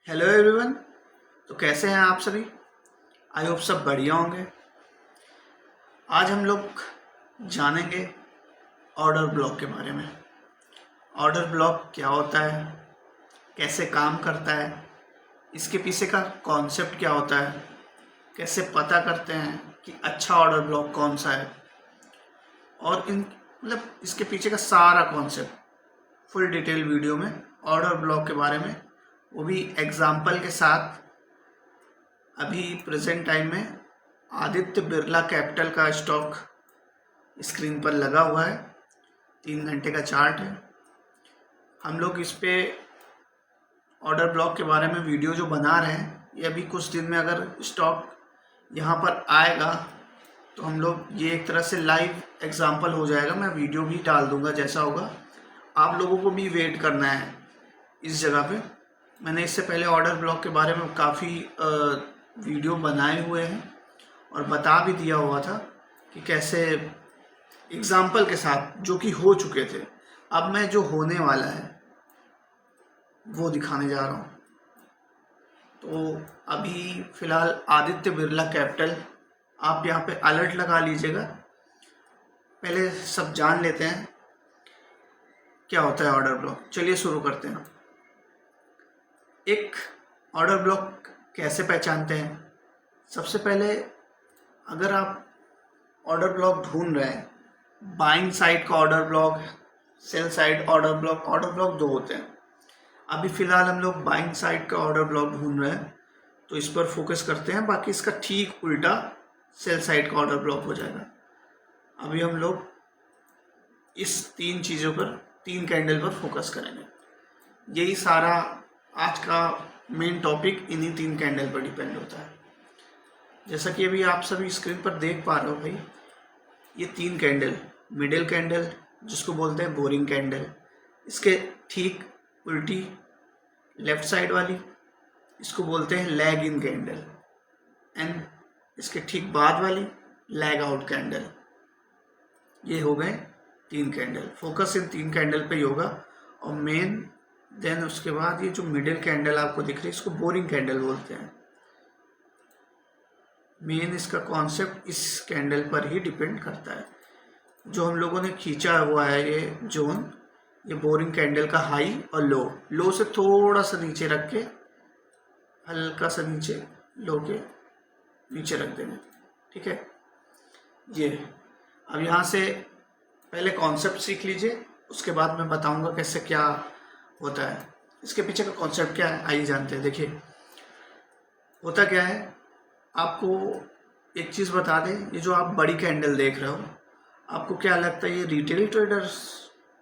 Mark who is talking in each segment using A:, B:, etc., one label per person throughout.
A: Hello everyone. तो कैसे हैं आप सभी? आई होप सब बढ़िया होंगे। आज हम लोग जानेंगे ऑर्डर ब्लॉक के बारे में। ऑर्डर ब्लॉक क्या होता है, कैसे काम करता है, इसके पीछे का कॉन्सेप्ट क्या होता है, कैसे पता करते हैं कि अच्छा ऑर्डर ब्लॉक कौन सा है, और इसके पीछे का सारा कॉन्सेप्ट फुल डिटेल वीडियो में ऑर्डर ब्लॉक के बारे में, वो भी एग्जाम्पल के साथ। अभी प्रेजेंट टाइम में आदित्य बिरला कैपिटल का स्टॉक स्क्रीन पर लगा हुआ है, 3 घंटे का चार्ट है। हम लोग इस पे ऑर्डर ब्लॉक के बारे में वीडियो जो बना रहे हैं, ये अभी कुछ दिन में अगर स्टॉक यहाँ पर आएगा तो हम लोग ये एक तरह से लाइव एग्जांपल हो जाएगा। मैं वीडियो भी डाल दूंगा, जैसा होगा आप लोगों को भी वेट करना है इस जगह पे। मैंने इससे पहले ऑर्डर ब्लॉक के बारे में काफ़ी वीडियो बनाए हुए हैं और बता भी दिया हुआ था कि कैसे एग्जाम्पल के साथ, जो कि हो चुके थे। अब मैं जो होने वाला है वो दिखाने जा रहा हूँ। तो अभी फिलहाल आदित्य बिरला कैपिटल, आप यहाँ पे अलर्ट लगा लीजिएगा। पहले सब जान लेते हैं क्या होता है ऑर्डर ब्लॉक। चलिए शुरू करते हैं। एक ऑर्डर ब्लॉक कैसे पहचानते हैं? सबसे पहले अगर आप ऑर्डर ब्लॉक ढूंढ रहे हैं, बाइंग साइड का order block, sell side order block दो होते हैं। अभी फ़िलहाल हम लोग बाइंग साइड का ऑर्डर ब्लॉक ढूंढ रहे हैं, तो इस पर फोकस करते हैं। बाकी इसका ठीक उल्टा सेल साइड का ऑर्डर ब्लॉक हो जाएगा। अभी हम लोग इस तीन चीज़ों पर, तीन कैंडल पर फोकस करेंगे। यही सारा आज का मेन टॉपिक इन्हीं तीन कैंडल पर डिपेंड होता है। जैसा कि अभी आप सभी स्क्रीन पर देख पा रहे हो भाई, ये तीन कैंडल, मिडिल कैंडल जिसको बोलते हैं बोरिंग कैंडल, इसके ठीक उल्टी लेफ्ट साइड वाली, इसको बोलते हैं लैग इन कैंडल, एंड इसके ठीक बाद वाली लैग आउट कैंडल। ये हो गए तीन कैंडल। फोकस इन तीन कैंडल पे ही होगा। और मेन देन उसके बाद ये जो मिडिल कैंडल आपको दिख रही है, इसको बोरिंग कैंडल बोलते हैं। मेन इसका कॉन्सेप्ट इस कैंडल पर ही डिपेंड करता है। जो हम लोगों ने खींचा हुआ है ये जोन, ये बोरिंग कैंडल का हाई और लो से थोड़ा सा नीचे रख के, हल्का सा नीचे, लो के नीचे रख देंगे। ठीक है, ये अब यहाँ से पहले कॉन्सेप्ट सीख लीजिए, उसके बाद मैं बताऊंगा कैसे क्या होता है। इसके पीछे का कॉन्सेप्ट क्या है आइए जानते हैं। देखिए होता क्या है, आपको एक चीज़ बता दें, ये जो आप बड़ी कैंडल देख रहे हो, आपको क्या लगता है ये रिटेल ट्रेडर्स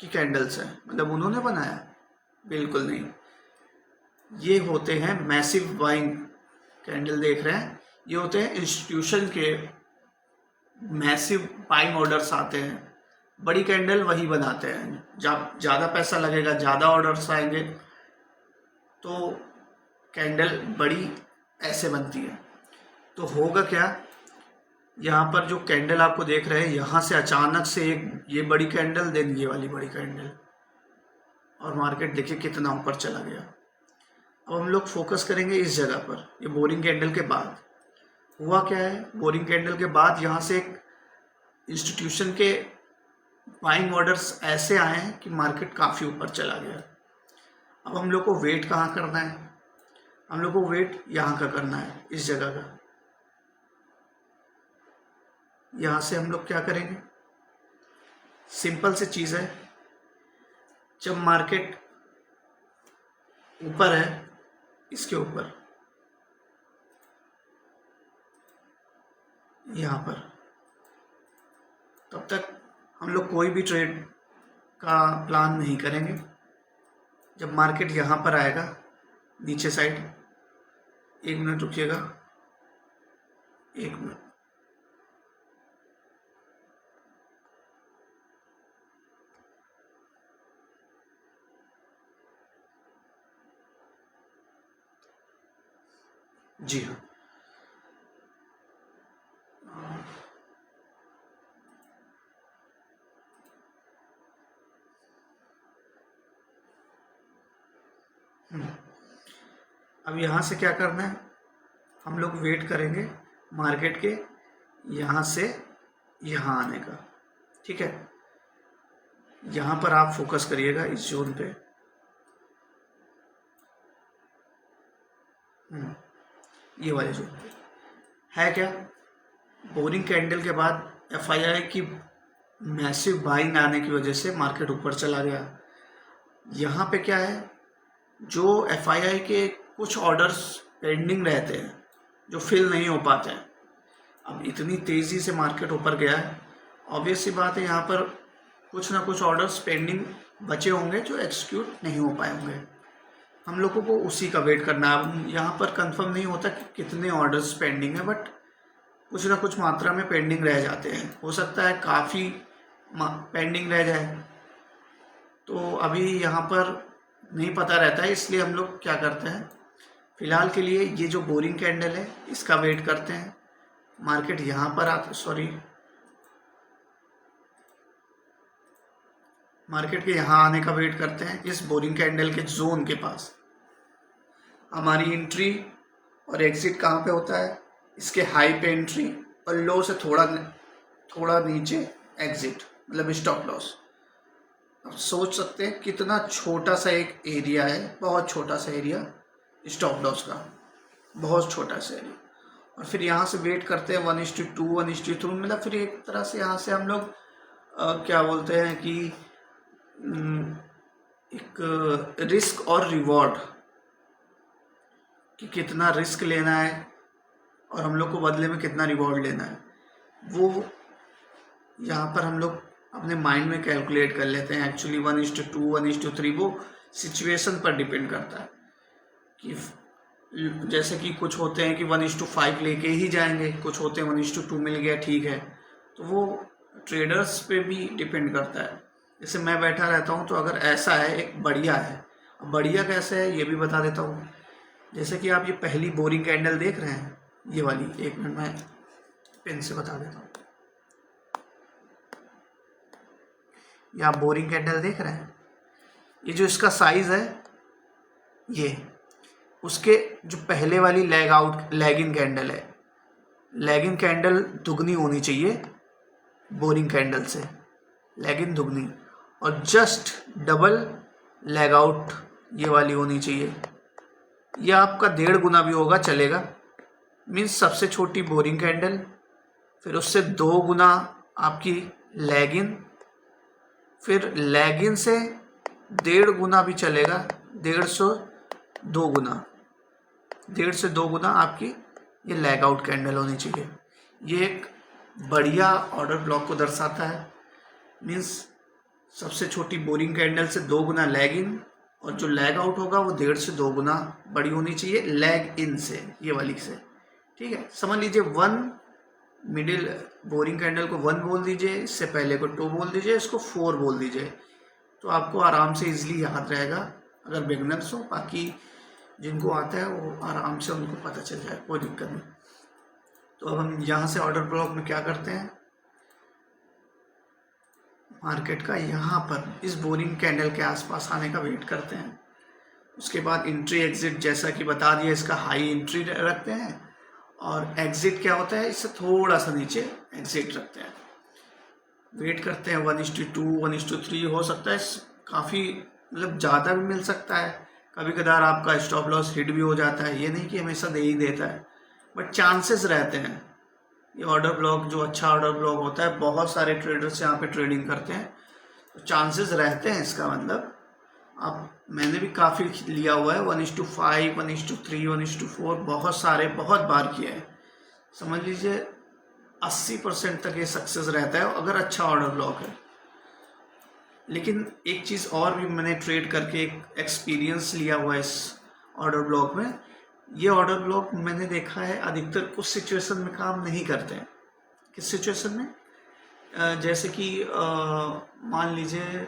A: की कैंडल्स हैं, मतलब उन्होंने बनाया? बिल्कुल नहीं। ये होते हैं मैसिव बाइंग कैंडल देख रहे हैं, ये होते हैं इंस्टीट्यूशन के मैसिव बाइंग ऑर्डर्स आते हैं। बड़ी कैंडल वही बनाते हैं, जब ज़्यादा पैसा लगेगा, ज़्यादा ऑर्डर्स आएंगे, तो कैंडल बड़ी ऐसे बनती है। तो होगा क्या, यहाँ पर जो कैंडल आपको देख रहे हैं, यहाँ से अचानक से एक ये बड़ी कैंडल, देन ये वाली बड़ी कैंडल, और मार्केट देखिए कितना ऊपर चला गया। अब हम लोग फोकस करेंगे इस जगह पर, ये बोरिंग कैंडल के बाद हुआ क्या है। बोरिंग कैंडल के बाद यहाँ से एक इंस्टीट्यूशन के बाइंग ऑर्डर्स ऐसे आए हैं कि मार्केट काफ़ी ऊपर चला गया। अब हम लोग को वेट कहाँ करना है? हम लोग को वेट यहाँ का करना है, इस जगह का। यहाँ से हम लोग क्या करेंगे, सिंपल सी चीज़ है, जब मार्केट ऊपर है, इसके ऊपर यहाँ पर, तब तक हम लोग कोई भी ट्रेड का प्लान नहीं करेंगे। जब मार्केट यहाँ पर आएगा नीचे साइड, 1 मिनट रुकिएगा, 1 मिनट। जी हाँ, अब यहाँ से क्या करना है, हम लोग वेट करेंगे मार्केट के यहाँ से यहाँ आने का। ठीक है, यहाँ पर आप फोकस करिएगा इस जोन पे। ये वाले जोन पे है क्या, बोरिंग कैंडल के बाद एफआईआई की मैसिव बाइंग आने की वजह से मार्केट ऊपर चला गया। यहाँ पे क्या है, जो एफआईआई के कुछ ऑर्डर्स पेंडिंग रहते हैं जो फिल नहीं हो पाते हैं, अब इतनी तेज़ी से मार्केट ऊपर गया है, ऑब्वियस सी बात है यहाँ पर कुछ ना कुछ ऑर्डर्स पेंडिंग बचे होंगे जो एक्सिक्यूट नहीं हो पाए होंगे। हम लोगों को उसी का वेट करना है। अब यहाँ पर कंफर्म नहीं होता कि कितने ऑर्डर्स पेंडिंग है, बट कुछ ना कुछ मात्रा में पेंडिंग रह जाते हैं। हो सकता है काफ़ी पेंडिंग रह जाए, तो अभी यहाँ पर नहीं पता रहता है, इसलिए हम लोग क्या करते हैं, फिलहाल के लिए ये जो बोरिंग कैंडल है इसका वेट करते हैं। मार्केट यहाँ पर मार्केट के यहाँ आने का वेट करते हैं। इस बोरिंग कैंडल के जोन के पास हमारी एंट्री और एग्जिट कहाँ पे होता है, इसके हाई पे एंट्री और लो से थोड़ा नीचे एग्जिट, मतलब स्टॉप लॉस। अब सोच सकते हैं कितना छोटा सा एक एरिया है, बहुत छोटा सा एरिया स्टॉप लॉस का, बहुत छोटा सा एरिया। और फिर यहाँ से वेट करते हैं 1:2 1:3, मतलब फिर एक तरह से यहाँ से हम लोग क्या बोलते हैं कि एक रिस्क और रिवॉर्ड, कि कितना रिस्क लेना है और हम लोग को बदले में कितना रिवॉर्ड लेना है, वो यहाँ पर हम लोग अपने माइंड में कैलकुलेट कर लेते हैं। एक्चुअली 1:2 1:3 वो सिचुएशन पर डिपेंड करता है, कि जैसे कि कुछ होते हैं कि 1:5 लेके ही जाएंगे, कुछ होते हैं 1:2 मिल गया ठीक है, तो वो ट्रेडर्स पे भी डिपेंड करता है। जैसे मैं बैठा रहता हूँ, तो अगर ऐसा है एक बढ़िया है, अब बढ़िया कैसे है ये भी बता देता हूँ। जैसे कि आप ये पहली बोरिंग कैंडल देख रहे हैं, ये वाली, एक मिनट में पेन से बता देता हूँ। ये आप बोरिंग कैंडल देख रहे हैं, ये जो इसका साइज है, ये उसके जो पहले वाली लैगिंग कैंडल है, लैगिंग कैंडल दुगनी होनी चाहिए बोरिंग कैंडल से, लैगिंग दुगनी, और जस्ट डबल लैग आउट ये वाली होनी चाहिए। ये आपका 1.5 गुना भी होगा चलेगा, मीन्स सबसे छोटी बोरिंग कैंडल, फिर उससे 2 गुना आपकी लैगिन, फिर लैगिन से 1.5 गुना भी चलेगा, 1.5 से 2 गुना, 1.5 से 2 गुना आपकी ये लैग आउट कैंडल होनी चाहिए। ये एक बढ़िया ऑर्डर ब्लॉक को दर्शाता है, मीन्स सबसे छोटी बोरिंग कैंडल से 2 गुना लैग इन, और जो लैग आउट होगा वो 1.5 से 2 गुना बड़ी होनी चाहिए लैग इन से, ये वाली से। ठीक है, समझ लीजिए 1 मिडिल बोरिंग कैंडल को 1 बोल दीजिए, इससे पहले को 2 बोल दीजिए, इसको 4 बोल दीजिए, तो आपको आराम से इजीली याद रहेगा अगर बिगनर्स हो। बाकी जिनको आता है वो आराम से उनको पता चल जाए, कोई दिक्कत नहीं। तो अब हम यहाँ से ऑर्डर ब्लॉक में क्या करते हैं, मार्केट का यहाँ पर इस बोरिंग कैंडल के आसपास आने का वेट करते हैं। उसके बाद एंट्री एग्जिट जैसा कि बता दिया, इसका हाई एंट्री रखते हैं, और एग्जिट क्या होता है, इससे थोड़ा सा नीचे एग्जिट रखते हैं। वेट करते हैं 1:2 1:3, हो सकता है काफ़ी, मतलब ज़्यादा भी मिल सकता है, कभी कदार आपका स्टॉप लॉस हिट भी हो जाता है, ये नहीं कि हमेशा दे ही देता है, बट चांसेस रहते हैं। ये ऑर्डर ब्लॉक जो अच्छा ऑर्डर ब्लॉक होता है, बहुत सारे ट्रेडर्स यहाँ पे ट्रेडिंग करते हैं, तो चांसेस रहते हैं। इसका मतलब अब मैंने भी काफ़ी लिया हुआ है, 1:5 1:3 1:4, बहुत सारे, बहुत बार किया है। समझ लीजिए 80% तक ये सक्सेस रहता है अगर अच्छा ऑर्डर ब्लॉक है। लेकिन एक चीज़ और भी मैंने ट्रेड करके एक एक्सपीरियंस लिया हुआ है इस ऑर्डर ब्लॉक में। ये ऑर्डर ब्लॉक मैंने देखा है अधिकतर कुछ सिचुएशन में काम नहीं करते हैं। किस सिचुएशन में, जैसे कि मान लीजिए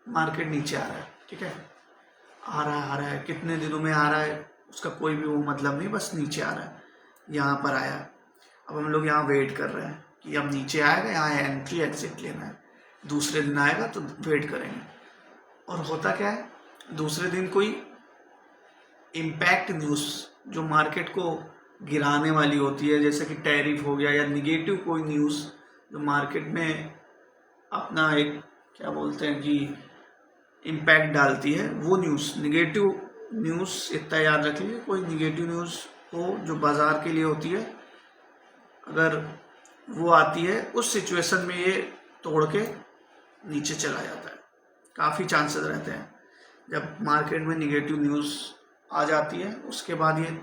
A: मार्केट नीचे आ रहा है, ठीक है, आ रहा है, कितने दिनों में आ रहा है उसका कोई भी वो मतलब नहीं, बस नीचे आ रहा है, यहाँ पर आया। अब हम लोग यहाँ वेट कर रहे हैं कि अब नीचे आएगा, यहाँ एंट्री एग्जिट लेना है, दूसरे दिन आएगा तो वेट करेंगे। और होता क्या है, दूसरे दिन कोई इम्पैक्ट न्यूज़ जो मार्केट को गिराने वाली होती है, जैसे कि टैरिफ हो गया या निगेटिव कोई न्यूज़ जो मार्केट में अपना एक क्या बोलते हैं कि इम्पैक्ट डालती है, वो न्यूज़। निगेटिव न्यूज़ इतना याद रख लीजिए, कोई निगेटिव न्यूज़ हो जो बाज़ार के लिए होती है, अगर वो आती है उस सिचुएशन में ये तोड़ के नीचे चला जाता है। काफ़ी चांसेस रहते हैं जब मार्केट में निगेटिव न्यूज़ आ जाती है, उसके बाद ये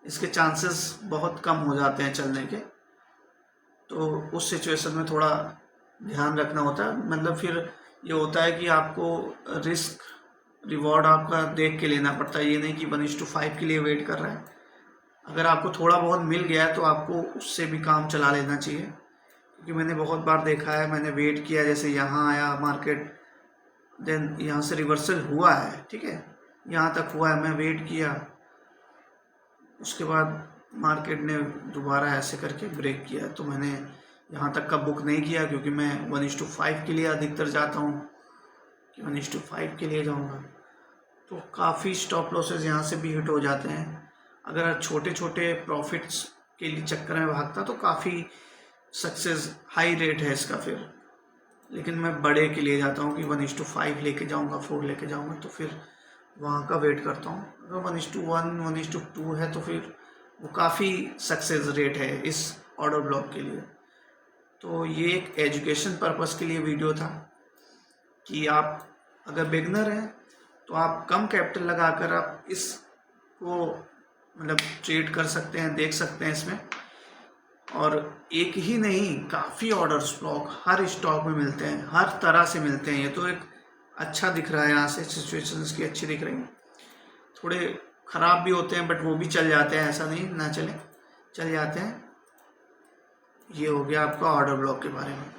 A: इसके चांसेस बहुत कम हो जाते हैं चलने के। तो उस सिचुएशन में थोड़ा ध्यान रखना होता है। मतलब फिर ये होता है कि आपको रिस्क रिवॉर्ड आपका देख के लेना पड़ता है, ये नहीं कि 1:5 के लिए वेट कर रहा है। अगर आपको थोड़ा बहुत मिल गया है तो आपको उससे भी काम चला लेना चाहिए, क्योंकि मैंने बहुत बार देखा है, मैंने वेट किया, जैसे यहाँ आया मार्केट, देन यहाँ से रिवर्सल हुआ है, ठीक है, यहाँ तक हुआ है, मैं वेट किया, उसके बाद मार्केट ने दोबारा ऐसे करके ब्रेक किया, तो मैंने यहाँ तक का बुक नहीं किया, क्योंकि मैं 1:5 के लिए अधिकतर जाता हूँ कि 1:5 के लिए जाऊँगा। तो काफ़ी स्टॉप लॉसेस यहाँ से भी हिट हो जाते हैं। अगर छोटे छोटे प्रॉफिट्स के लिए चक्कर में भागता तो काफ़ी सक्सेस हाई रेट है इसका फिर, लेकिन मैं बड़े के लिए जाता हूँ कि 1:5 लेके जाऊँगा, 4 लेके जाऊँगा, तो फिर वहाँ का वेट करता हूँ। अगर 1:1 1:2 है तो फिर वो काफ़ी सक्सेस रेट है इस ऑर्डर ब्लॉक के लिए। तो ये एक एजुकेशन पर्पस के लिए वीडियो था कि आप अगर बिगनर हैं तो आप कम कैपिटल लगाकर आप इसको मतलब ट्रेड कर सकते हैं, देख सकते हैं इसमें। और एक ही नहीं, काफ़ी ऑर्डर्स ब्लॉक हर स्टॉक में मिलते हैं, हर तरह से मिलते हैं। ये तो एक अच्छा दिख रहा है, यहाँ से सिचुएशंस की अच्छी दिख रही हैं, थोड़े ख़राब भी होते हैं बट वो भी चल जाते हैं, ऐसा नहीं ना चले, चल जाते हैं। ये हो गया आपका ऑर्डर ब्लॉक के बारे में।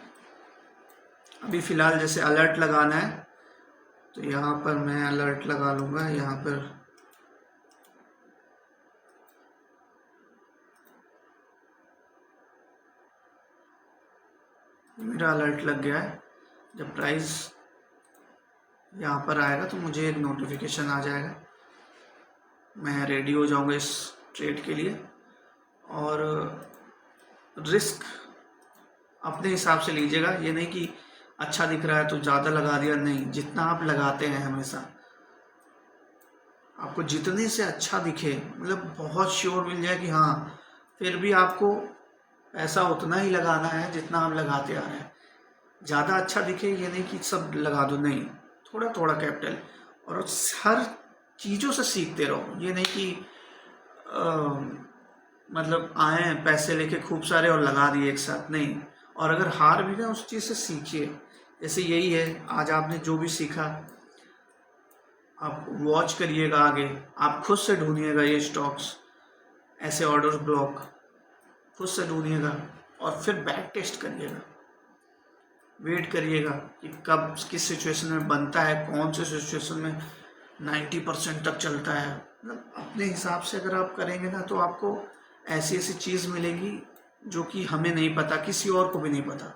A: अभी फ़िलहाल जैसे अलर्ट लगाना है तो यहाँ पर मैं अलर्ट लगा लूँगा, यहाँ पर मेरा अलर्ट लग गया है। जब प्राइस यहाँ पर आएगा तो मुझे एक नोटिफिकेशन आ जाएगा, मैं रेडी हो जाऊँगा इस ट्रेड के लिए। और रिस्क अपने हिसाब से लीजिएगा, ये नहीं कि अच्छा दिख रहा है तो ज़्यादा लगा दिया, नहीं, जितना आप लगाते हैं हमेशा आपको जितने से अच्छा दिखे, मतलब बहुत श्योर मिल जाए कि हाँ, फिर भी आपको पैसा उतना ही लगाना है जितना आप लगाते आ रहे हैं। ज़्यादा अच्छा दिखे ये नहीं कि सब लगा दो, नहीं, थोड़ा थोड़ा कैपिटल, और हर चीज़ों से सीखते रहो। ये नहीं कि मतलब आए पैसे लेके खूब सारे और लगा दिए एक साथ, नहीं। और अगर हार भी गए उस चीज़ से सीखिए। जैसे यही है, आज आपने जो भी सीखा आप वॉच करिएगा, आगे आप खुद से ढूंढिएगा ये स्टॉक्स, ऐसे ऑर्डर ब्लॉक खुद से ढूंढिएगा, और फिर बैक टेस्ट करिएगा, वेट करिएगा कि कब किस सिचुएशन में बनता है, कौन से सिचुएशन में 90% तक चलता है। मतलब अपने हिसाब से अगर आप करेंगे ना तो आपको ऐसी ऐसी चीज़ मिलेगी जो कि हमें नहीं पता, किसी और को भी नहीं पता,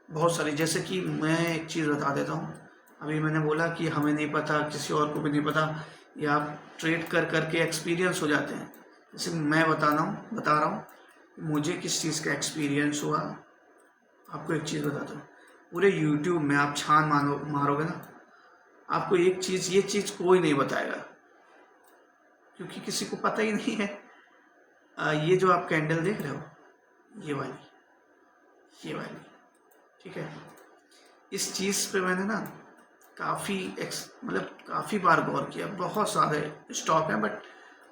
A: बहुत सारी। जैसे कि मैं एक चीज़ बता देता हूँ, अभी मैंने बोला कि हमें नहीं पता, किसी और को भी नहीं पता, या आप ट्रेड कर करके एक्सपीरियंस हो जाते हैं। जैसे मैं बता रहा हूँ मुझे किस चीज़ का एक्सपीरियंस हुआ। आपको एक चीज़ बताता हूँ, पूरे यूट्यूब में आप छान मारोगे ना, आपको एक चीज़, ये चीज़ कोई नहीं बताएगा, क्योंकि किसी को पता ही नहीं है। ये जो आप कैंडल देख रहे हो, ये वाली, ठीक है, इस चीज़ पे मैंने ना मतलब काफ़ी बार गौर किया। बहुत सारे स्टॉक हैं बट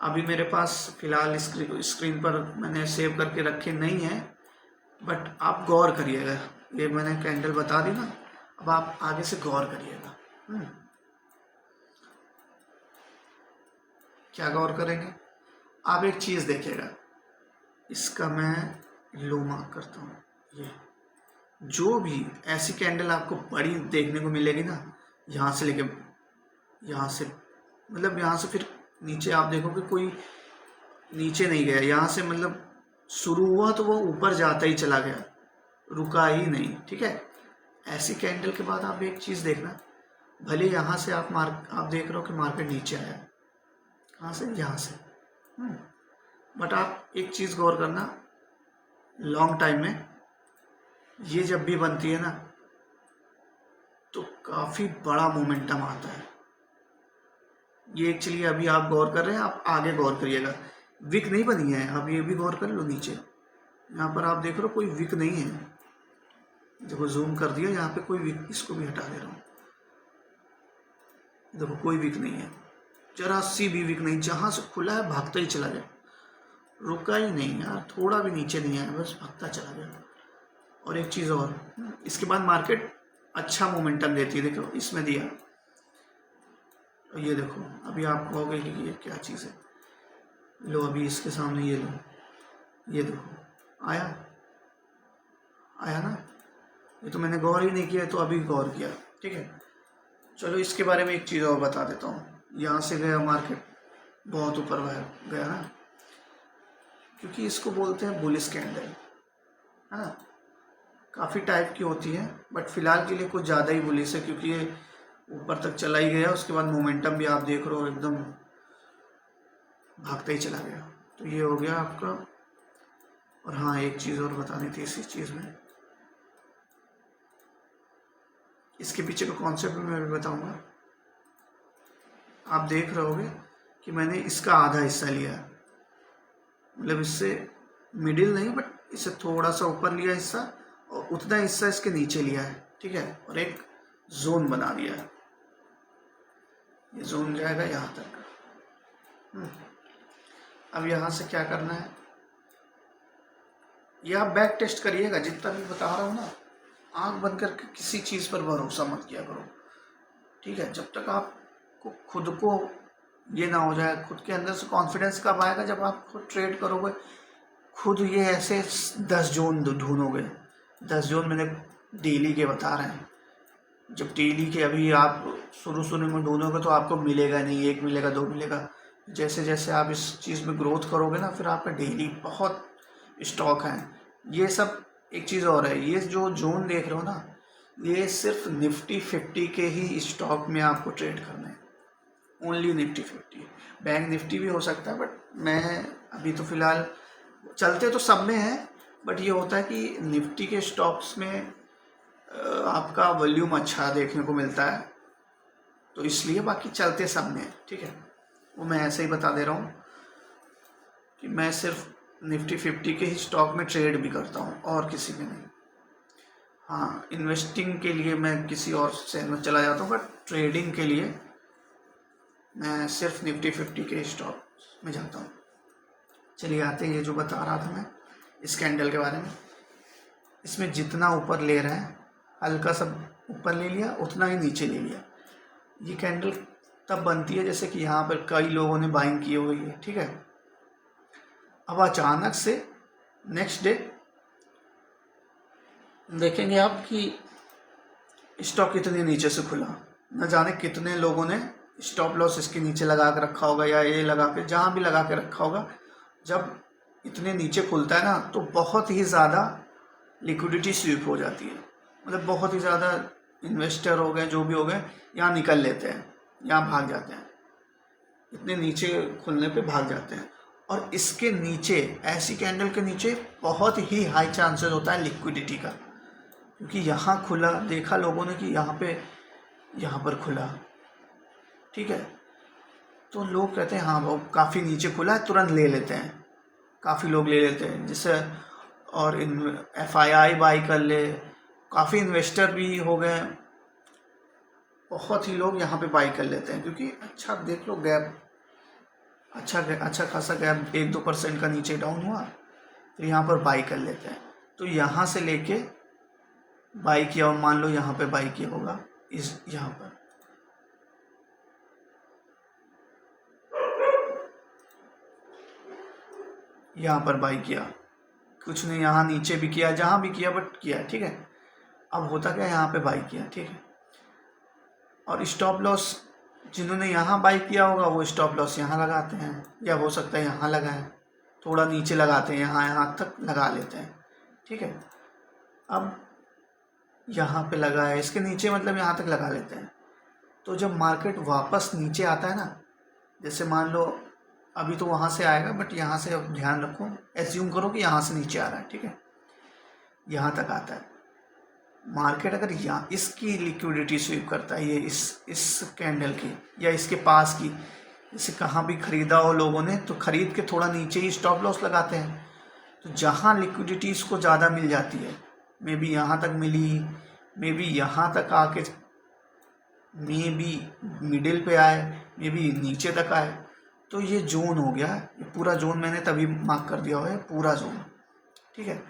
A: अभी मेरे पास फ़िलहाल स्क्रीन पर मैंने सेव करके रखे नहीं हैं, बट आप गौर करिएगा। ये मैंने कैंडल बता दी ना, अब आप आगे से गौर करिएगा। क्या गौर करेंगे आप? एक चीज़ देखिएगा, इसका मैं लो मार्क करता हूँ। ये जो भी ऐसी कैंडल आपको बड़ी देखने को मिलेगी ना, यहाँ से लेके यहाँ से, मतलब यहाँ से फिर नीचे आप देखोगे कोई नीचे नहीं गया, यहाँ से मतलब शुरू हुआ तो वो ऊपर जाता ही चला गया, रुका ही नहीं, ठीक है। ऐसी कैंडल के बाद आप एक चीज़ देखना, भले यहाँ से आप देख रहे हो कि मार्केट नीचे आया, कहाँ से, यहाँ से। बट आप एक चीज़ गौर करना, लॉन्ग टाइम में ये जब भी बनती है ना तो काफ़ी बड़ा मोमेंटम आता है। ये एक्चुअली अभी आप गौर कर रहे हैं, आप आगे गौर करिएगा। विक नहीं बनी है, आप ये भी गौर कर लो। नीचे यहाँ पर आप देख रहे हो कोई विक नहीं है। देखो जूम कर दिया, यहाँ पे कोई विक, इसको भी हटा दे रहा हूँ। देखो कोई विक नहीं है, जरा सी भी विक नहीं। जहाँ से खुला है भागता ही चला गया, रुका ही नहीं यार, थोड़ा भी नीचे नहीं आया, बस भागता चला गया। और एक चीज़ और, इसके बाद मार्केट अच्छा मोमेंटम देती है। देखो इसमें दिया, ये देखो अभी आप कहोगे कि ये क्या चीज़ है। लो अभी इसके सामने ये लो, ये देखो आया, आया ना। ये तो मैंने गौर ही नहीं किया, तो अभी गौर किया। ठीक है, चलो इसके बारे में एक चीज़ और बता देता हूँ। यहाँ से गया मार्केट, बहुत ऊपर गया ना, क्योंकि इसको बोलते हैं बुलिश कैंडल, है ना। काफ़ी टाइप की होती है, बट फिलहाल के लिए कुछ ज़्यादा ही बुलिश है, क्योंकि ये ऊपर तक चला ही गया। उसके बाद मोमेंटम भी आप देख रहे हो एकदम भागता ही चला गया। तो ये हो गया आपका। और हाँ, एक चीज़ और बतानी थी इसी चीज़ में, इसके पीछे का कॉन्सेप्ट भी मैं भी बताऊंगा। आप देख रहे होगे कि मैंने इसका आधा हिस्सा लिया है, मतलब इससे मिडिल नहीं, बट इससे थोड़ा सा ऊपर लिया हिस्सा, और उतना हिस्सा इसके नीचे लिया है। ठीक है, और एक जोन बना दिया है। ये जोन जाएगा यहाँ तक। अब यहाँ से क्या करना है, ये आप बैक टेस्ट करिएगा। जितना भी बता रहा हूँ ना, आंख बंद करके किसी चीज़ पर भरोसा मत किया करो। ठीक है, जब तक आपको खुद को ये ना हो जाए, खुद के अंदर से कॉन्फिडेंस कब आएगा, जब आप खुद ट्रेड करोगे। खुद ये ऐसे 10 जोन ढूंढोगे। 10 जोन मैंने डेली के बता रहे हैं। जब डेली के अभी आप शुरू में ढूंढोगे तो आपको मिलेगा नहीं, 1 मिलेगा, 2 मिलेगा। जैसे जैसे आप इस चीज़ में ग्रोथ करोगे ना, फिर आपका डेली बहुत स्टॉक है। ये सब एक चीज़ और है, ये जो जोन देख रहे हो ना, ये सिर्फ निफ्टी 50 के ही स्टॉक में आपको ट्रेड करना है। Only Nifty 50। बैंक निफ्टी भी हो सकता है, बट मैं अभी तो फ़िलहाल, चलते तो सब में है, बट ये होता है कि निफ्टी के स्टॉक्स में आपका वॉल्यूम अच्छा देखने को मिलता है, तो इसलिए। बाकी चलते सब में है। ठीक है, वो मैं ऐसे ही बता दे रहा हूँ कि मैं सिर्फ निफ्टी 50 के ही स्टॉक में ट्रेड भी करता हूँ, और किसी में नहीं। हाँ, इन्वेस्टिंग के लिए मैं किसी और शहर में चला जाता हूँ, बट ट्रेडिंग के लिए मैं सिर्फ निफ्टी 50 के स्टॉक में जाता हूँ। चलिए आते हैं, ये जो बता रहा था मैं इस कैंडल के बारे में। इसमें जितना ऊपर ले रहे हैं, हल्का सा ऊपर ले लिया, उतना ही नीचे ले लिया। ये कैंडल तब बनती है जैसे कि यहाँ पर कई लोगों ने बाइंग की हुई है। ठीक है, अब अचानक से नेक्स्ट डे देखेंगे आप कि स्टॉक कितने नीचे से खुला। न जाने कितने लोगों ने स्टॉप लॉस इसके नीचे लगा के रखा होगा, या ये लगा के, जहाँ भी लगा के रखा होगा। जब इतने नीचे खुलता है ना, तो बहुत ही ज़्यादा लिक्विडिटी स्वीप हो जाती है। मतलब बहुत ही ज़्यादा इन्वेस्टर हो गए, जो भी हो गए, यहाँ निकल लेते हैं, यहाँ भाग जाते हैं। इतने नीचे खुलने पे भाग जाते हैं। और इसके नीचे, ऐसी कैंडल के नीचे बहुत ही हाई चांसेस होता है लिक्विडिटी का, क्योंकि यहाँ खुला, देखा लोगों ने कि यहाँ पर खुला। ठीक है, तो लोग कहते हैं हाँ वो काफ़ी नीचे खुला है, तुरंत ले लेते हैं। काफ़ी लोग ले लेते हैं, जिससे और FII बाई कर ले। काफ़ी इन्वेस्टर भी हो गए, बहुत ही लोग यहाँ पे बाई कर लेते हैं, क्योंकि अच्छा देख लो गैप, अच्छा खासा गैप 1-2% का नीचे डाउन हुआ, तो यहाँ पर बाई कर लेते हैं। तो यहाँ से लेके बाई किया, और मान लो यहाँ पे बाई किया होगा, यहाँ पर बाई किया, कुछ नहीं, यहाँ नीचे भी किया, जहाँ भी किया, बट किया। ठीक है, अब होता क्या, यहाँ पे बाई किया। ठीक है, और स्टॉप लॉस जिन्होंने यहाँ बाई किया होगा, वो स्टॉप लॉस यहाँ लगाते हैं, या हो सकता है यहाँ लगाएं, थोड़ा नीचे लगाते हैं, यहाँ तक लगा लेते हैं। ठीक है, अब यहाँ पे लगा है, इसके नीचे मतलब यहाँ तक लगा लेते हैं। तो जब मार्केट वापस नीचे आता है ना, जैसे मान लो अभी तो वहाँ से आएगा, बट यहाँ से अब ध्यान रखो, एज्यूम करो कि यहाँ से नीचे आ रहा है, ठीक है, यहाँ तक आता है। मार्केट अगर यहाँ इसकी लिक्विडिटी स्वीप करता है, ये इस कैंडल की या इसके पास की, इसे कहाँ भी खरीदा हो लोगों ने तो खरीद के थोड़ा नीचे ही स्टॉप लॉस लगाते हैं। तो जहाँ लिक्विडिटी इसको ज़्यादा मिल जाती है, मे बी यहाँ तक मिली, मे बी यहाँ तक आके, मे बी मिडिल पे आए, मे बी नीचे तक आए, तो ये जोन हो गया। ये पूरा जोन मैंने तभी मार्क कर दिया हुआ है, पूरा जोन, ठीक है।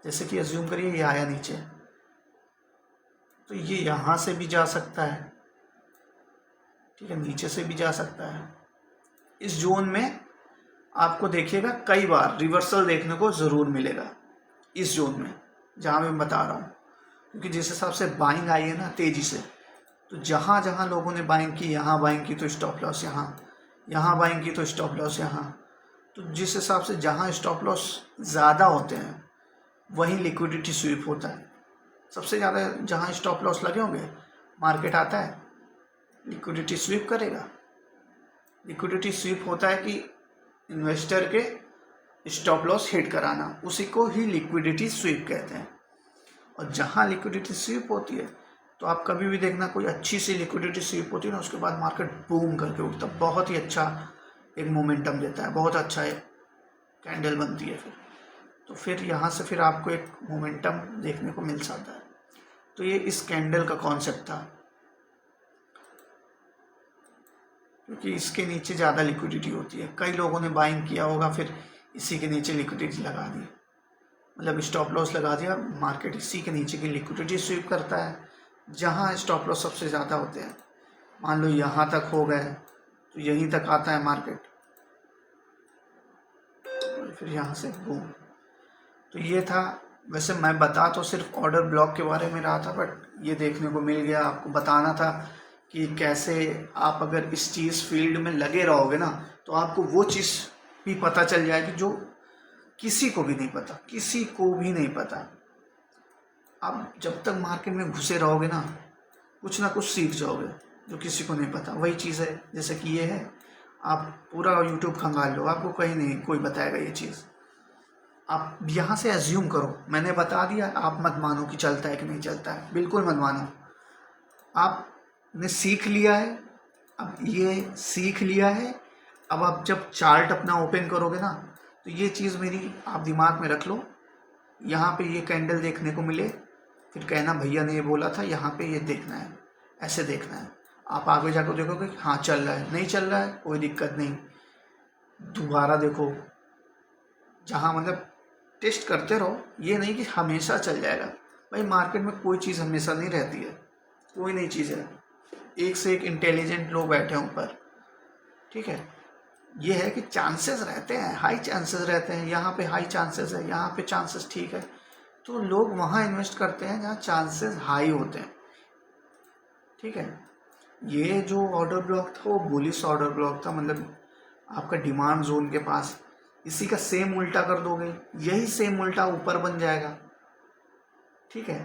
A: जैसे कि अज्यूम करिए ये आया नीचे, तो ये यहाँ से भी जा सकता है, ठीक है, नीचे से भी जा सकता है। इस जोन में आपको देखिएगा कई बार रिवर्सल देखने को ज़रूर मिलेगा, इस जोन में जहाँ मैं बता रहा हूँ, क्योंकि जिस हिसाब से बाइंग आई है ना तेज़ी से, तो जहाँ जहाँ लोगों ने बाइंग की, यहाँ बाइंग की तो स्टॉप लॉस यहाँ, यहाँ बाइंग की तो स्टॉप लॉस यहाँ, तो जिस हिसाब से जहाँ स्टॉप लॉस ज़्यादा होते हैं वहीं लिक्विडिटी स्वीप होता है। सबसे ज़्यादा जहाँ स्टॉप लॉस लगे होंगे मार्केट आता है, लिक्विडिटी स्वीप करेगा। लिक्विडिटी स्वीप होता है कि इन्वेस्टर के स्टॉप लॉस हिट कराना, उसी को ही लिक्विडिटी स्वीप कहते हैं। और जहाँ लिक्विडिटी स्वीप होती है तो आप कभी भी देखना, कोई अच्छी सी लिक्विडिटी स्वीप होती है ना, उसके बाद मार्केट बूम करके उठता है, बहुत ही अच्छा एक मोमेंटम देता है, बहुत अच्छा एक कैंडल बनती है फिर। तो फिर यहाँ से फिर आपको एक मोमेंटम देखने को मिल जाता है। तो ये इस कैंडल का कॉन्सेप्ट था, क्योंकि इसके नीचे ज़्यादा लिक्विडिटी होती है। कई लोगों ने बाइंग किया होगा, फिर इसी के नीचे लिक्विडिटी लगा दी, मतलब स्टॉप लॉस लगा दिया, मार्केट इसी के नीचे की लिक्विडिटी स्वीप करता है जहाँ स्टॉप लॉस सबसे ज़्यादा होते हैं। मान लो यहाँ तक हो गए तो यहीं तक आता है मार्केट, और फिर यहाँ से बूम। तो ये था, वैसे मैं बता तो सिर्फ ऑर्डर ब्लॉक के बारे में रहा था, बट ये देखने को मिल गया, आपको बताना था कि कैसे आप अगर इस चीज़ फील्ड में लगे रहोगे ना, तो आपको वो चीज़ भी पता चल जाएगी जो किसी को भी नहीं पता, किसी को भी नहीं पता। आप जब तक मार्केट में घुसे रहोगे ना कुछ सीख जाओगे जो किसी को नहीं पता। वही चीज़ है जैसे कि ये है, आप पूरा यूट्यूब खंगाल लो, आपको कहीं नहीं कोई बताएगा ये चीज़। आप यहाँ से एज्यूम करो, मैंने बता दिया, आप मत मानो कि चलता है कि नहीं चलता है, बिल्कुल मत मानो। आपने सीख लिया है, अब ये सीख लिया है, अब आप जब चार्ट अपना ओपन करोगे ना, तो ये चीज़ मेरी आप दिमाग में रख लो। यहाँ पे ये कैंडल देखने को मिले, फिर कहना भैया ने ये बोला था, यहाँ पे ये देखना है, ऐसे देखना है। आप आगे जाकर देखोगे हाँ चल रहा है, नहीं चल रहा है कोई दिक्कत नहीं, दोबारा देखो, जहाँ मतलब टेस्ट करते रहो। ये नहीं कि हमेशा चल जाएगा, भाई मार्केट में कोई चीज़ हमेशा नहीं रहती है, कोई नई चीज़ है, एक से एक इंटेलिजेंट लोग बैठे हैं ऊपर, ठीक है। ये है कि चांसेस रहते हैं, हाई चांसेस रहते हैं, यहाँ पे हाई चांसेस है, यहाँ पे चांसेस ठीक है, तो लोग वहाँ इन्वेस्ट करते हैं जहाँ चांसेस हाई होते हैं, ठीक है। ये जो ऑर्डर ब्लॉक था वो बुलिश ऑर्डर ब्लॉक था, मतलब आपका डिमांड जोन के पास, इसी का सेम उल्टा कर दोगे, यही सेम उल्टा ऊपर बन जाएगा, ठीक है,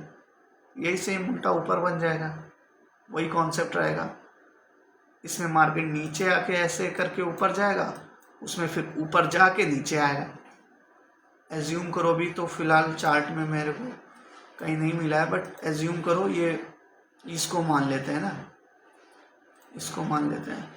A: यही सेम उल्टा ऊपर बन जाएगा, वही कॉन्सेप्ट रहेगा। इसमें मार्केट नीचे आके ऐसे करके ऊपर जाएगा, उसमें फिर ऊपर जाके नीचे आएगा। एज्यूम करो, भी तो फिलहाल चार्ट में मेरे को कहीं नहीं मिला है, बट एज्यूम करो ये इसको मान लेते हैं ना, इसको मान लेते हैं,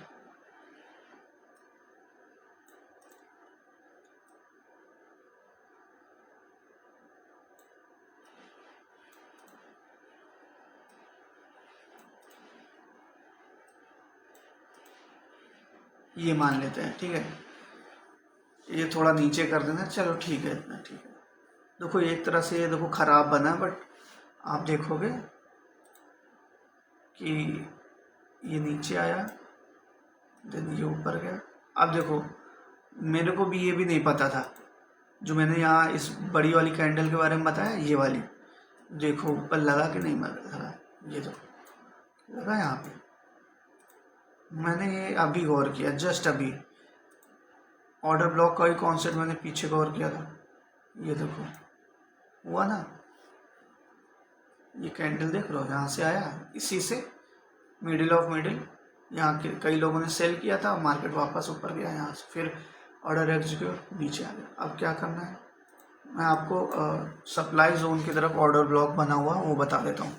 A: ये मान लेते हैं, ठीक है। ये थोड़ा नीचे कर देना, चलो ठीक है, इतना ठीक है। देखो एक तरह से ये देखो खराब बना, बट आप देखोगे कि ये नीचे आया, देन ये ऊपर गया। अब देखो मेरे को भी ये भी नहीं पता था, जो मैंने यहाँ इस बड़ी वाली कैंडल के बारे में बताया, ये वाली देखो ऊपर लगा कि नहीं लगा, ये देखो लगा यहाँ पे, मैंने ये अभी गौर किया, जस्ट अभी ऑर्डर ब्लॉक का ही कॉन्सेप्ट मैंने पीछे गौर किया था, ये देखो हुआ ना, ये कैंडल देख रहे हो, यहाँ से आया, इसी से मिडिल ऑफ मिडिल, यहाँ के कई लोगों ने सेल किया था, मार्केट वापस ऊपर गया, यहाँ से फिर ऑर्डर एग्जीक्यूट, नीचे आ गया। अब क्या करना है, मैं आपको सप्लाई जोन की तरफ ऑर्डर ब्लॉक बना हुआ वो बता देता हूँ।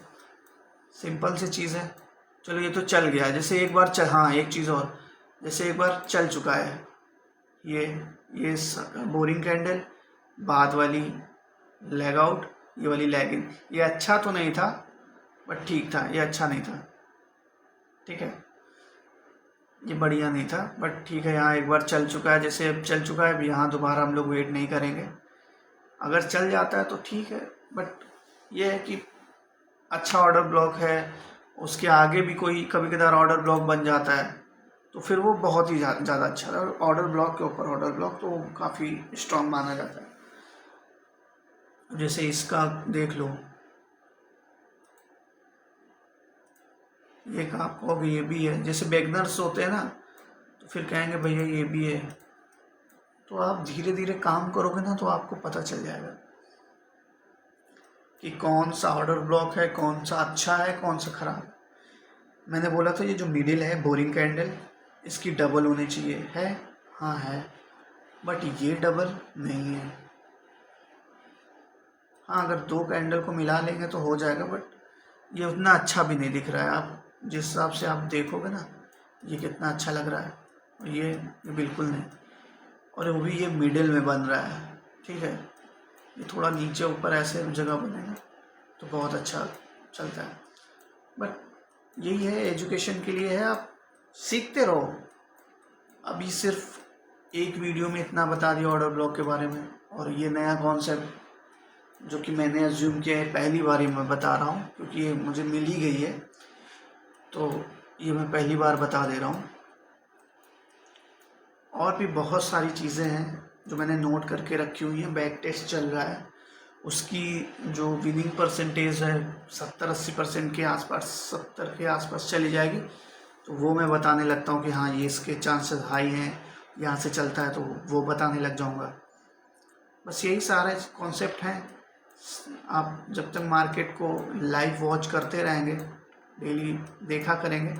A: सिंपल सी चीज़ है। चलो ये तो चल गया, जैसे एक बार चल, हाँ एक चीज़ और, जैसे एक बार चल चुका है ये बोरिंग कैंडल, बाद वाली लेग आउट, ये वाली लेग इन, ये अच्छा तो नहीं था बट ठीक था, ये अच्छा नहीं था, ठीक है, ये बढ़िया नहीं था बट ठीक है। यहाँ एक बार चल चुका है, जैसे अब चल चुका है, अब यहाँ दोबारा हम लोग वेट नहीं करेंगे। अगर चल जाता है तो ठीक है, बट ये है कि अच्छा ऑर्डर ब्लॉक है, उसके आगे भी कोई कभी कभार ऑर्डर ब्लॉक बन जाता है तो फिर वो बहुत ही ज़्यादा अच्छा है। और ऑर्डर ब्लॉक के ऊपर ऑर्डर ब्लॉक तो काफ़ी स्ट्रॉन्ग माना जाता है। जैसे इसका देख लो, ये आप कहोगे ये भी है, जैसे बिगनर्स होते हैं ना तो फिर कहेंगे भैया ये भी है, तो आप धीरे धीरे काम करोगे ना तो आपको पता चल जाएगा कि कौन सा ऑर्डर ब्लॉक है, कौन सा अच्छा है, कौन सा खराब। मैंने बोला था ये जो मिडिल है बोरिंग कैंडल, इसकी डबल होनी चाहिए, है, हाँ है, बट ये डबल नहीं है। हाँ अगर दो कैंडल को मिला लेंगे तो हो जाएगा, बट ये उतना अच्छा भी नहीं दिख रहा है। आप जिस हिसाब से आप देखोगे ना, ये कितना अच्छा लग रहा है, और ये बिल्कुल नहीं, और वो भी ये मिडिल में बन रहा है, ठीक है। ये थोड़ा नीचे ऊपर ऐसे जगह बनेगा तो बहुत अच्छा चलता है, बट यही है, एजुकेशन के लिए है, आप सीखते रहो। अभी सिर्फ एक वीडियो में इतना बता दिया ऑर्डर ब्लॉक के बारे में, और ये नया कॉन्सेप्ट जो कि मैंने अज्यूम किया है, पहली बार ही मैं बता रहा हूँ क्योंकि ये मुझे मिल ही गई है, तो ये मैं पहली बार बता दे रहा हूँ। और भी बहुत सारी चीज़ें हैं जो मैंने नोट करके रखी हुई हैं। बैक टेस्ट चल रहा है, उसकी जो विनिंग परसेंटेज है 70-80% के आसपास, 70 के आसपास चली जाएगी, तो वो मैं बताने लगता हूँ कि हाँ ये इसके चांसेस हाई हैं, यहाँ से चलता है, तो वो बताने लग जाऊँगा। बस यही सारे कॉन्सेप्ट हैं। आप जब तक मार्केट को लाइव वॉच करते रहेंगे, डेली देखा करेंगे,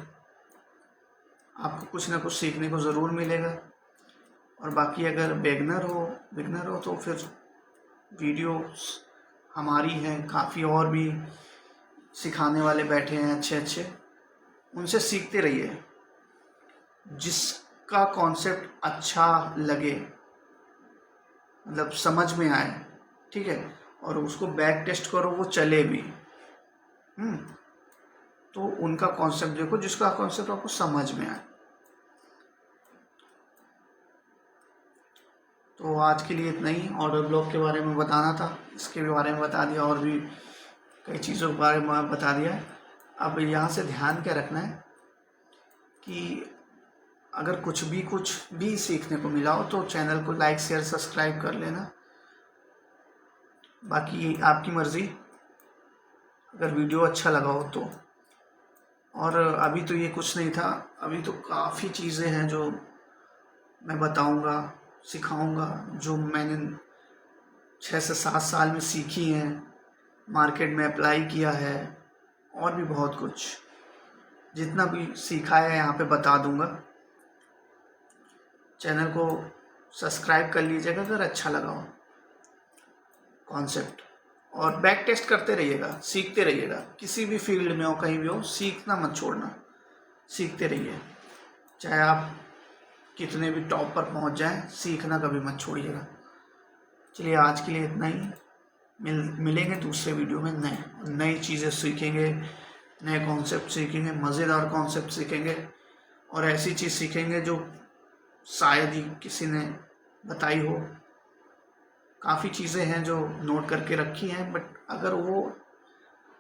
A: आपको कुछ ना कुछ सीखने को ज़रूर मिलेगा। और बाकी अगर बिगनर हो तो फिर वीडियोस हमारी हैं, काफ़ी और भी सिखाने वाले बैठे हैं अच्छे अच्छे, उनसे सीखते रहिए। जिसका कॉन्सेप्ट अच्छा लगे, मतलब समझ में आए, ठीक है, और उसको बैक टेस्ट करो वो चले भी, तो उनका कॉन्सेप्ट देखो, जिसका कॉन्सेप्ट आपको समझ में आए। तो आज के लिए इतना ही, ऑर्डर ब्लॉक के बारे में बताना था, इसके भी बारे में बता दिया, और भी कई चीज़ों के बारे में बता दिया। अब यहाँ से ध्यान क्या रखना है कि अगर कुछ भी सीखने को मिला हो तो चैनल को लाइक शेयर सब्सक्राइब कर लेना, बाकी आपकी मर्ज़ी, अगर वीडियो अच्छा लगा हो तो। और अभी तो ये कुछ नहीं था, अभी तो काफ़ी चीज़ें हैं जो मैं बताऊंगा, सिखाऊंगा, जो मैंने 6 से 7 साल में सीखी हैं, मार्केट में अप्लाई किया है, और भी बहुत कुछ जितना भी सीखा है यहाँ पे बता दूंगा। चैनल को सब्सक्राइब कर लीजिएगा अगर अच्छा लगा हो कॉन्सेप्ट, और बैक टेस्ट करते रहिएगा, सीखते रहिएगा, किसी भी फील्ड में हो, कहीं भी हो, सीखना मत छोड़ना, सीखते रहिए, चाहे आप कितने भी टॉप पर पहुंच जाएं, सीखना कभी मत छोड़िएगा। चलिए आज के लिए इतना ही, मिलेंगे दूसरे वीडियो में, नई चीज़ें सीखेंगे, नए कॉन्सेप्ट सीखेंगे, मज़ेदार कॉन्सेप्ट सीखेंगे, और ऐसी चीज़ सीखेंगे जो शायद ही किसी ने बताई हो। काफ़ी चीज़ें हैं जो नोट करके रखी हैं, बट अगर वो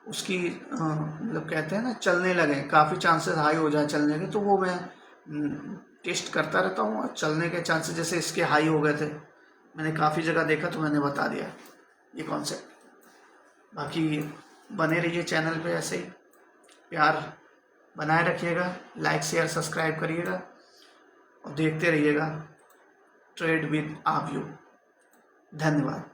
A: उसकी मतलब कहते हैं ना चलने लगे, काफ़ी चांसेस हाई हो जाए चलने के, तो वो मैं टेस्ट करता रहता हूँ, और चलने के चांसेस जैसे इसके हाई हो गए थे, मैंने काफ़ी जगह देखा तो मैंने बता दिया ये कॉन्सेप्ट। बाकी बने रहिए चैनल पे, ऐसे ही प्यार बनाए रखिएगा, लाइक शेयर सब्सक्राइब करिएगा, और देखते रहिएगा ट्रेड विद आव्यू। धन्यवाद।